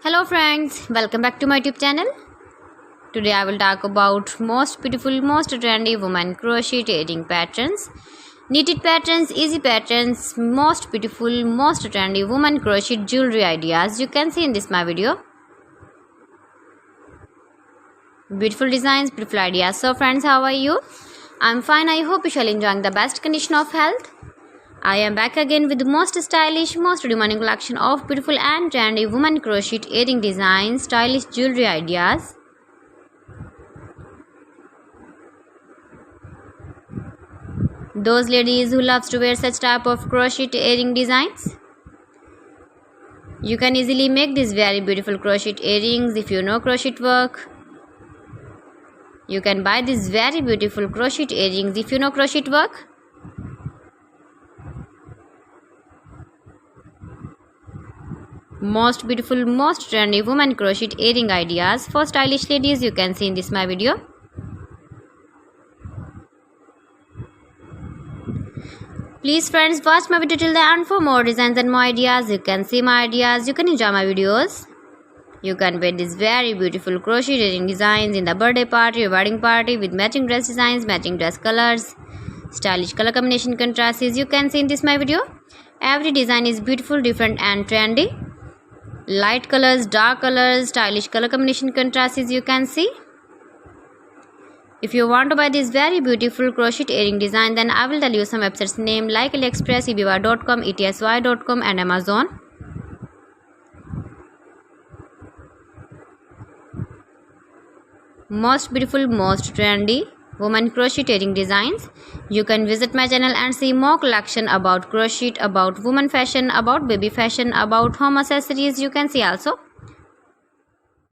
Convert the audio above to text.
Hello friends, welcome back to my YouTube channel. Today I will talk about most beautiful, most trendy women crocheting patterns. Knitted patterns, easy patterns, most beautiful, most trendy women crochet jewelry ideas you can see in this my video. Beautiful designs, beautiful ideas. So friends, how are you? I'm fine. I hope you shall enjoying the best condition of health. I am back again with the most stylish, most demanding collection of beautiful and trendy women crochet earring designs, stylish jewelry ideas. Those ladies who loves to wear such type of crochet earring designs, you can easily make these very beautiful crochet earrings if you know crochet work. You can buy these very beautiful crochet earrings if you know crochet work. Most beautiful, most trendy women crochet earring ideas for stylish ladies you can see in this my video. Please friends, watch my video till the end for more designs and more ideas. You can see my ideas, you can enjoy my videos. You can wear these very beautiful crochet earring designs in the birthday party or wedding party with matching dress designs, matching dress colors, stylish color combination contrasts you can see in this my video. Every design is beautiful, different and trendy. Light colors, dark colors, stylish color combination contrasts you can see. If you want to buy this very beautiful crochet earring design, then I will tell you some websites name like AliExpress, eBay.com, ETSY.com and Amazon. Most beautiful, most trendy women crochet earring designs. You can visit my channel and see more collection about crochet, about women fashion, about baby fashion, about home accessories you can see also.